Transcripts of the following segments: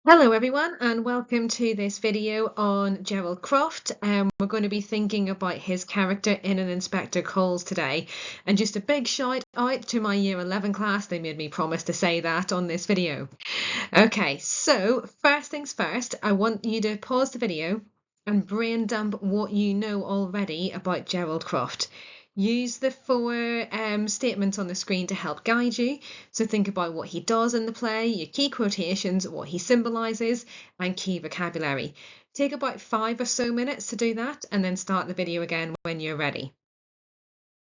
Hello everyone and welcome to this video on Gerald Croft. We're going to be thinking about his character in an Inspector Calls today, and just a big shout out to my year 11 class. They made me promise to say that on this video. Okay, so first things first, I want you to pause the video and brain dump what you know already about Gerald Croft. Use the four statements on the screen to help guide you. So think about what he does in the play, your key quotations, what he symbolises, and key vocabulary. Take about 5 or so minutes to do that, and then start the video again when you're ready.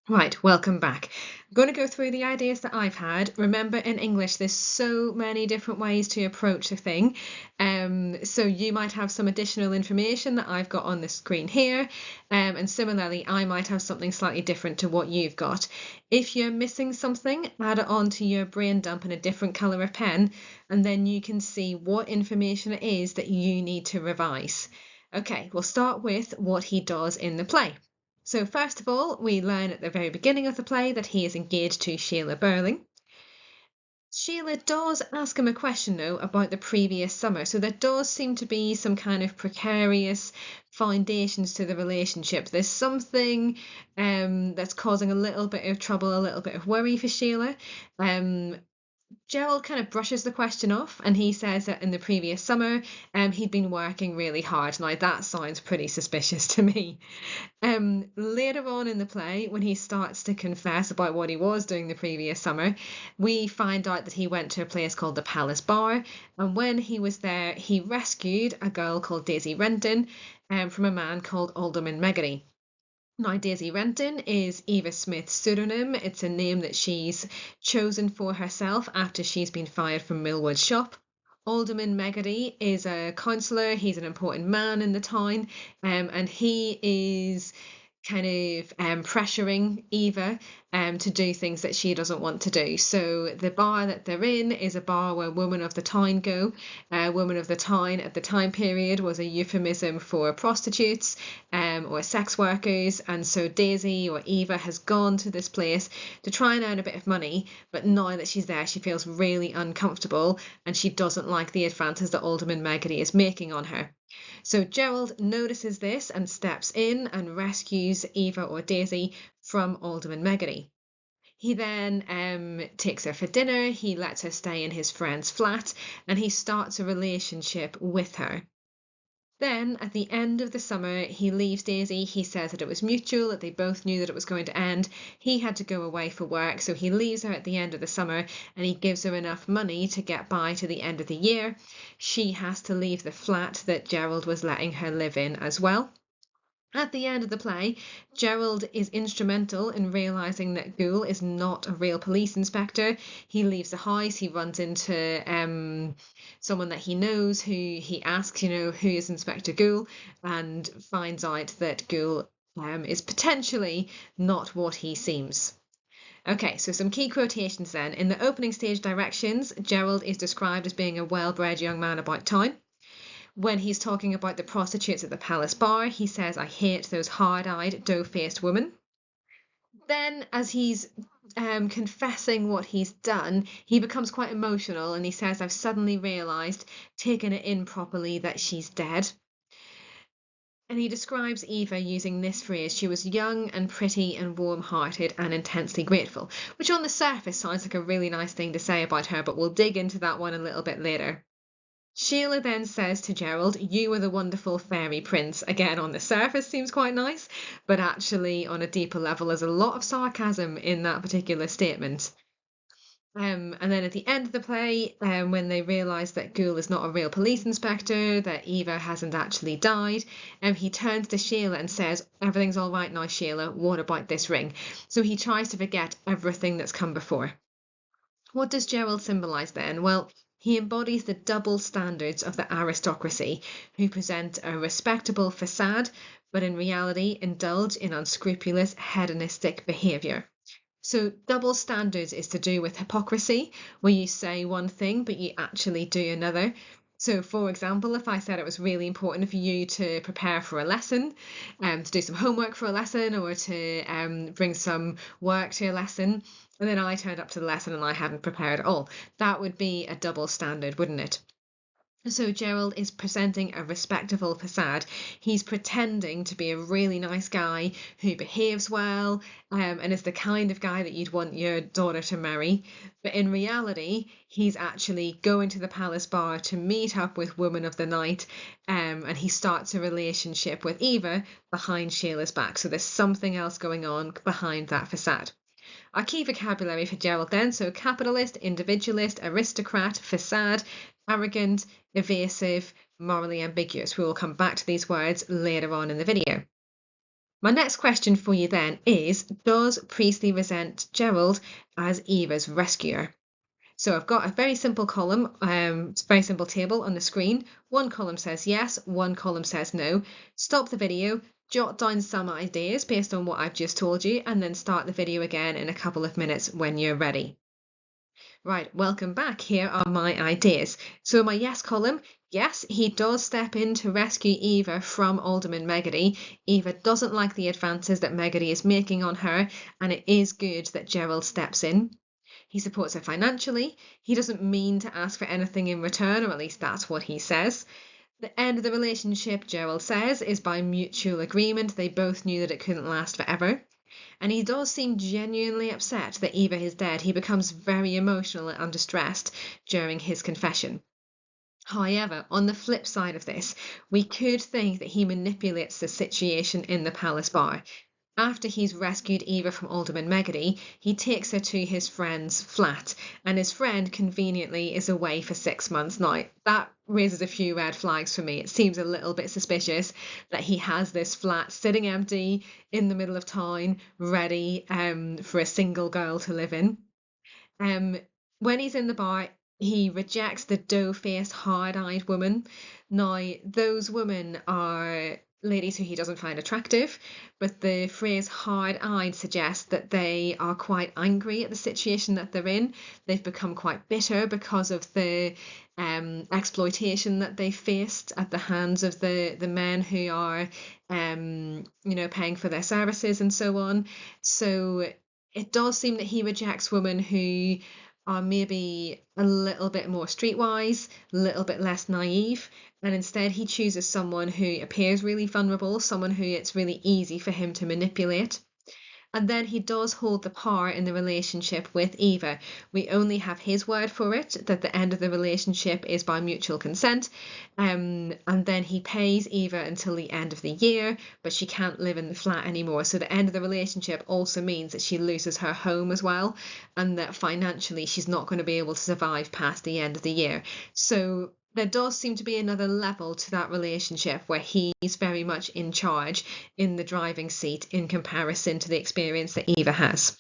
Right, welcome back. I'm going to go through the ideas that I've had. Remember, in English, there's so many different ways to approach a thing. So you might have some additional information that I've got on the screen here. And similarly, I might have something slightly different to what you've got. If you're missing something, add it onto your brain dump in a different colour of pen, and then you can see what information it is that you need to revise. Okay, we'll start with what he does in the play. So first of all, we learn at the very beginning of the play that he is engaged to Sheila Burling. Sheila does ask him a question, though, about the previous summer. So there does seem to be some kind of precarious foundations to the relationship. There's something that's causing a little bit of trouble, a little bit of worry for Sheila. Gerald kind of brushes the question off, and he says that in the previous summer he'd been working really hard. Now that sounds pretty suspicious to me. Later on in the play, when he starts to confess about what he was doing the previous summer, we find out that he went to a place called the Palace Bar, and when he was there he rescued a girl called Daisy Renton from a man called Alderman Meggery. Now, Daisy Renton is Eva Smith's pseudonym. It's a name that she's chosen for herself after she's been fired from Millwood Shop. Alderman Meggery is a councillor. He's an important man in the town, and he is kind of pressuring Eva to do things that she doesn't want to do. So the bar that they're in is a bar where women of the town go. Women of the town at the time period was a euphemism for prostitutes or sex workers, and so Daisy or Eva has gone to this place to try and earn a bit of money, but now that she's there she feels really uncomfortable and she doesn't like the advances that Alderman Meggery is making on her. So Gerald notices this and steps in and rescues Eva or Daisy from Alderman Meggery. He then takes her for dinner, he lets her stay in his friend's flat, and he starts a relationship with her. Then, at the end of the summer, he leaves Daisy. He says that it was mutual, that they both knew that it was going to end. He had to go away for work, so he leaves her at the end of the summer and he gives her enough money to get by to the end of the year. She has to leave the flat that Gerald was letting her live in as well. At the end of the play, Gerald is instrumental in realising that Gould is not a real police inspector. He leaves the house, he runs into someone that he knows who he asks, who is Inspector Gould, and finds out that Gould is potentially not what he seems. Okay, so some key quotations then. In the opening stage directions, Gerald is described as being a well-bred young man about town. When he's talking about the prostitutes at the Palace Bar, he says, "I hate those hard-eyed, dough-faced women." Then, as he's confessing what he's done, he becomes quite emotional and he says, "I've suddenly realised, taken it in properly, that she's dead." And he describes Eva using this phrase: "She was young and pretty and warm-hearted and intensely grateful," which on the surface sounds like a really nice thing to say about her, but we'll dig into that one a little bit later. Sheila then says to Gerald, "You are the wonderful fairy prince." Again, on the surface seems quite nice, but actually on a deeper level there's a lot of sarcasm in that particular statement. And then at the end of the play, when they realise that Gould is not a real police inspector, that Eva hasn't actually died, he turns to Sheila and says, "Everything's all right now, Sheila. What about this ring?" So he tries to forget everything that's come before. What does Gerald symbolise then? Well, he embodies the double standards of the aristocracy, who present a respectable facade, but in reality indulge in unscrupulous hedonistic behaviour. So double standards is to do with hypocrisy, where you say one thing but you actually do another. So, for example, if I said it was really important for you to prepare for a lesson, to do some homework for a lesson, or to bring some work to a lesson, and then I turned up to the lesson and I hadn't prepared at all, that would be a double standard, wouldn't it? So Gerald is presenting a respectable facade. He's pretending to be a really nice guy who behaves well, and is the kind of guy that you'd want your daughter to marry. But in reality, he's actually going to the palace bar to meet up with Woman of the Night, and he starts a relationship with Eva behind Shayla's back. So there's something else going on behind that facade. Our key vocabulary for Gerald then, so capitalist, individualist, aristocrat, facade, arrogant, evasive, morally ambiguous. We will come back to these words later on in the video. My next question for you then is, does Priestley resent Gerald as Eva's rescuer? So I've got a very simple column, it's a very simple table on the screen. One column says yes, one column says no. Stop the video, jot down some ideas based on what I've just told you, and then start the video again in a couple of minutes when you're ready. Right, welcome back. Here are my ideas. So my yes column, yes, he does step in to rescue Eva from Alderman Megady. Eva doesn't like the advances that Megady is making on her, and it is good that Gerald steps in. He supports her financially. He doesn't mean to ask for anything in return, or at least that's what he says. The end of the relationship, Gerald says, is by mutual agreement. They both knew that it couldn't last forever. And he does seem genuinely upset that Eva is dead. He becomes very emotional and distressed during his confession. However, on the flip side of this, we could think that he manipulates the situation in the palace bar. After he's rescued Eva from Alderman Megady, he takes her to his friend's flat, and his friend conveniently is away for 6 months now. That raises a few red flags for me. It seems a little bit suspicious that he has this flat sitting empty in the middle of town, ready for a single girl to live in. When he's in the bar, he rejects the dough-faced, hard-eyed woman. Now, those women are ladies who he doesn't find attractive, but the phrase hard-eyed suggests that they are quite angry at the situation that they're in. They've become quite bitter because of the exploitation that they faced at the hands of the men who are paying for their services and so on. So it does seem that he rejects women who are maybe a little bit more streetwise, a little bit less naive, and instead he chooses someone who appears really vulnerable, someone who it's really easy for him to manipulate. And then he does hold the power in the relationship with Eva. We only have his word for it, that the end of the relationship is by mutual consent. And then he pays Eva until the end of the year, but she can't live in the flat anymore. So the end of the relationship also means that she loses her home as well, and that financially she's not going to be able to survive past the end of the year. So there does seem to be another level to that relationship where he's very much in charge, in the driving seat, in comparison to the experience that Eva has.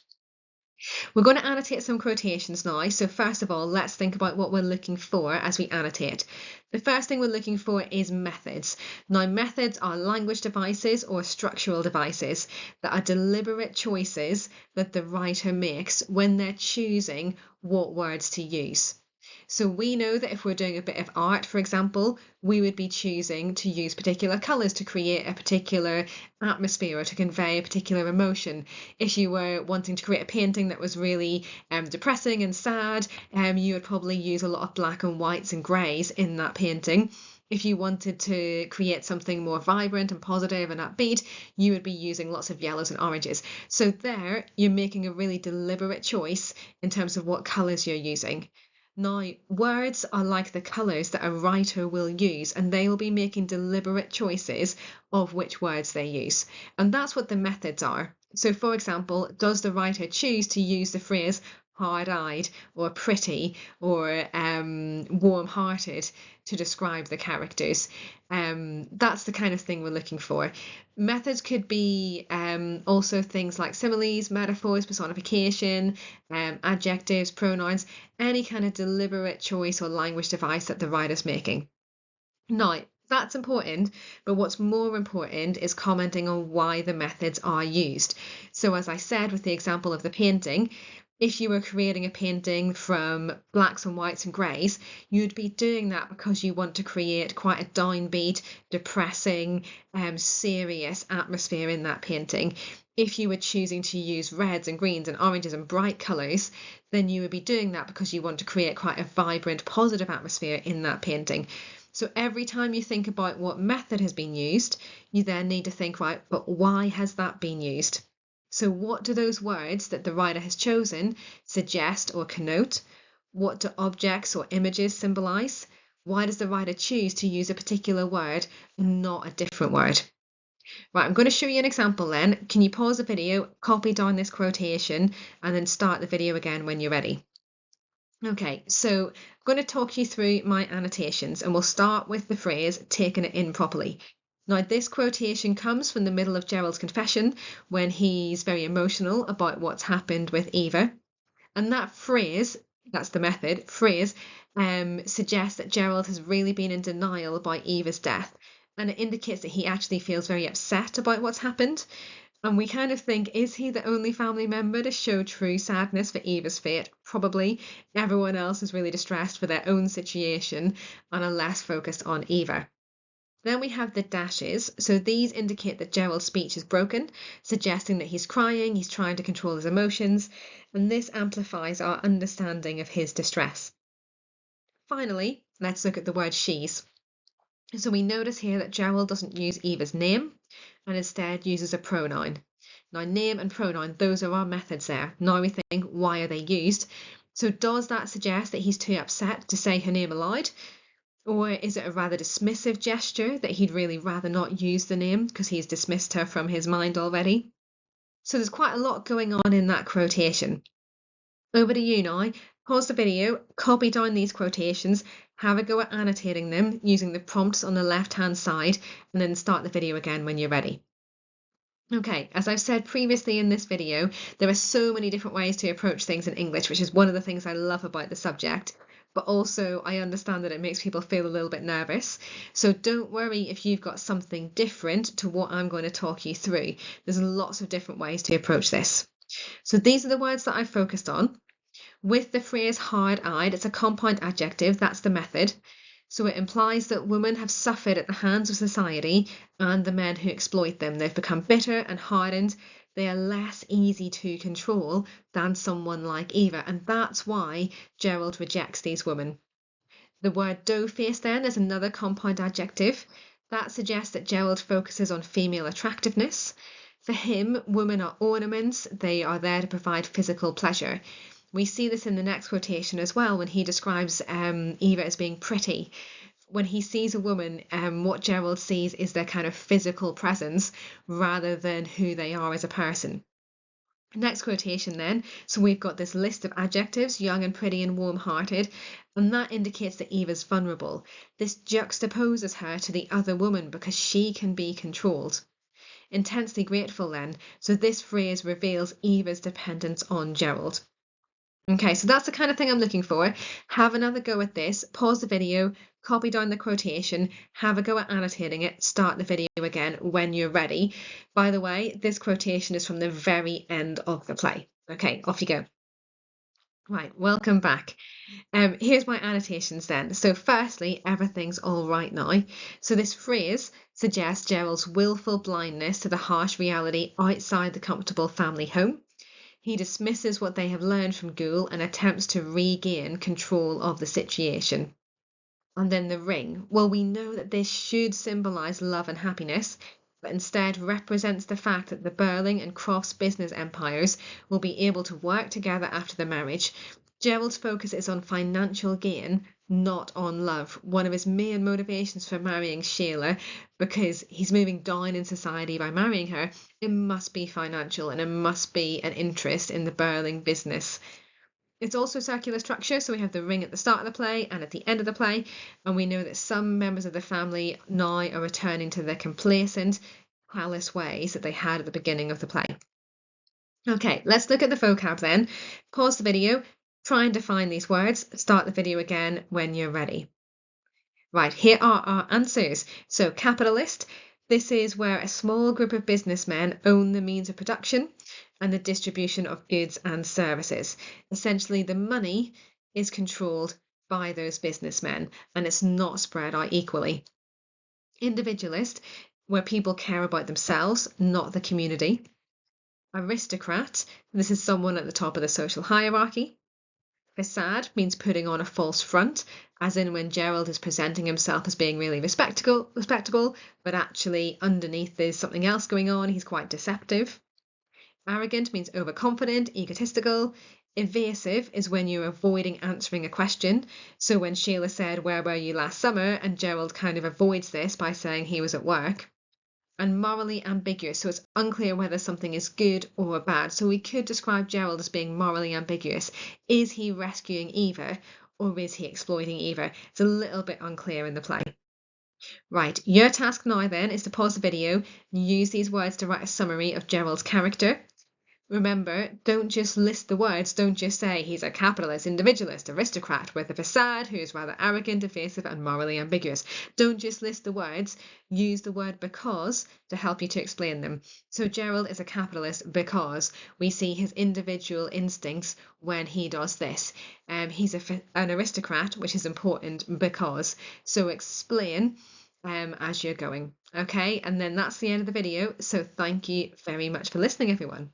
We're going to annotate some quotations now. So first of all, let's think about what we're looking for as we annotate. The first thing we're looking for is methods. Now, methods are language devices or structural devices that are deliberate choices that the writer makes when they're choosing what words to use. So we know that if we're doing a bit of art, for example, we would be choosing to use particular colours to create a particular atmosphere or to convey a particular emotion. If you were wanting to create a painting that was really depressing and sad, you would probably use a lot of black and whites and greys in that painting. If you wanted to create something more vibrant and positive and upbeat, you would be using lots of yellows and oranges. So there, you're making a really deliberate choice in terms of what colours you're using. Now, words are like the colours that a writer will use, and they will be making deliberate choices of which words they use. And that's what the methods are. So, for example, does the writer choose to use the phrase hard-eyed or pretty or warm-hearted to describe the characters? That's the kind of thing we're looking for. Methods could be also things like similes, metaphors, personification, adjectives, pronouns, any kind of deliberate choice or language device that the writer's making. Now, that's important, but what's more important is commenting on why the methods are used. So as I said with the example of the painting, If you were creating a painting from blacks and whites and greys, you'd be doing that because you want to create quite a downbeat, depressing, serious atmosphere in that painting. If you were choosing to use reds and greens and oranges and bright colours, then you would be doing that because you want to create quite a vibrant, positive atmosphere in that painting. So every time you think about what method has been used, you then need to think, right, but why has that been used? So what do those words that the writer has chosen suggest or connote? What do objects or images symbolize? Why does the writer choose to use a particular word and not a different word? Right, I'm going to show you an example then. Can you pause the video, copy down this quotation, and then start the video again when you're ready? Okay, so I'm going to talk you through my annotations, and we'll start with the phrase taking it in properly. Now, this quotation comes from the middle of Gerald's confession when he's very emotional about what's happened with Eva. And that phrase, that's the method, phrase, suggests that Gerald has really been in denial about Eva's death. And it indicates that he actually feels very upset about what's happened. And we kind of think, is he the only family member to show true sadness for Eva's fate? Probably. Everyone else is really distressed for their own situation and are less focused on Eva. Then we have the dashes. So these indicate that Gerald's speech is broken, suggesting that he's crying, he's trying to control his emotions, and this amplifies our understanding of his distress. Finally, let's look at the word she's. So we notice here that Gerald doesn't use Eva's name and instead uses a pronoun. Now, name and pronoun, those are our methods there. Now we think, why are they used? So does that suggest that he's too upset to say her name aloud? Or is it a rather dismissive gesture that he'd really rather not use the name because he's dismissed her from his mind already? So there's quite a lot going on in that quotation. Over to you now. Pause the video, copy down these quotations, have a go at annotating them using the prompts on the left-hand side, and then start the video again when you're ready. Okay, as I've said previously in this video, there are so many different ways to approach things in English, which is one of the things I love about the subject. But also I understand that it makes people feel a little bit nervous. So don't worry if you've got something different to what I'm going to talk you through. There's lots of different ways to approach this. So these are the words that I've focused on. With the phrase hard-eyed, it's a compound adjective, that's the method. So it implies that women have suffered at the hands of society and the men who exploit them. They've become bitter and hardened. They are less easy to control than someone like Eva, and that's why Gerald rejects these women. The word dough-faced then is another compound adjective. That suggests that Gerald focuses on female attractiveness. For him, women are ornaments. They are there to provide physical pleasure. We see this in the next quotation as well when he describes Eva as being pretty. When he sees a woman, what Gerald sees is their kind of physical presence rather than who they are as a person. Next quotation then, so we've got this list of adjectives, young and pretty and warm-hearted, and that indicates that Eva's vulnerable. This juxtaposes her to the other woman because she can be controlled. Intensely grateful then, so this phrase reveals Eva's dependence on Gerald. Okay, so that's the kind of thing I'm looking for. Have another go at this, pause the video, copy down the quotation, have a go at annotating it, start the video again when you're ready. By the way, this quotation is from the very end of the play. Okay, off you go. Right, welcome back. Here's my annotations then. So firstly, everything's all right now. So this phrase suggests Gerald's willful blindness to the harsh reality outside the comfortable family home. He dismisses what they have learned from Ghoul and attempts to regain control of the situation. And then the ring. Well, we know that this should symbolise love and happiness, but instead represents the fact that the Burling and Croft's business empires will be able to work together after the marriage. Gerald's focus is on financial gain, not on love. One of his main motivations for marrying Sheila, because he's moving down in society by marrying her, it must be financial and it must be an interest in the Burling business. It's also circular structure, so we have the ring at the start of the play and at the end of the play, and we know that some members of the family now are returning to their complacent, callous ways that they had at the beginning of the play. Okay, let's look at the vocab then. Pause the video, try and define these words, start the video again when you're ready. Right, here are our answers. So capitalist, This is where a small group of businessmen own the means of production and the distribution of goods and services. Essentially, the money is controlled by those businessmen and it's not spread out equally. Individualist, where people care about themselves, not the community. Aristocrat, this is someone at the top of the social hierarchy. Facade means putting on a false front, as in when Gerald is presenting himself as being really respectable, but actually underneath there's something else going on. He's quite deceptive. Arrogant means overconfident, egotistical. Evasive is when you're avoiding answering a question. So when Sheila said, "Where were you last summer?" and Gerald kind of avoids this by saying he was at work. And morally ambiguous, so it's unclear whether something is good or bad. So we could describe Gerald as being morally ambiguous. Is he rescuing Eva or is he exploiting Eva? It's a little bit unclear in the play. Right, your task now then is to pause the video and use these words to write a summary of Gerald's character. Remember, don't just list the words, don't just say he's a capitalist, individualist, aristocrat with a facade who is rather arrogant, evasive, and morally ambiguous. Don't just list the words, use the word because to help you to explain them. So Gerald is a capitalist because we see his individual instincts when he does this. He's an aristocrat, which is important because. So explain as you're going. Okay, and then that's the end of the video. So thank you very much for listening, everyone.